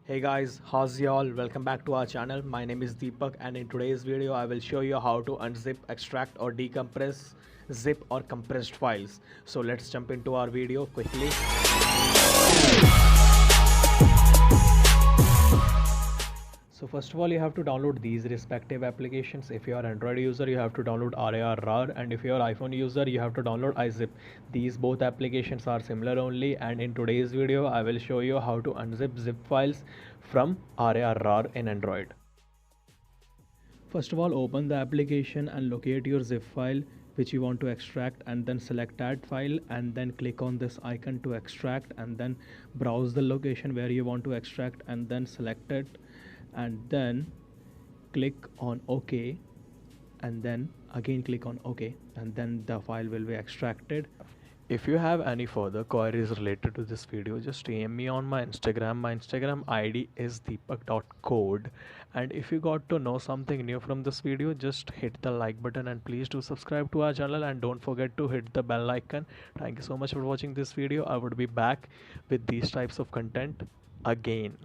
Hey guys, how's y'all? Welcome back to our channel. My name is Deepak and in today's video I will show you how to unzip, extract or decompress zip or compressed files. So let's jump into our video quickly. So first of all, you have to download these respective applications. If you are Android user, you have to download RAR, and if you are iPhone user, you have to download iZip. These both applications are similar only, and in today's video, I will show you how to unzip zip files from RAR in Android. First of all, open the application and locate your zip file which you want to extract, and then select add file and then click on this icon to extract, and then browse the location where you want to extract and then select it, and then click on OK, and then again click on OK, and then the file will be extracted. If you have any further queries related to this video, just DM me on my Instagram. My Instagram ID is deepak.code. And if you got to know something new from this video, just hit the like button and please do subscribe to our channel and don't forget to hit the bell icon. Thank you so much for watching this video. I would be back with these types of content again.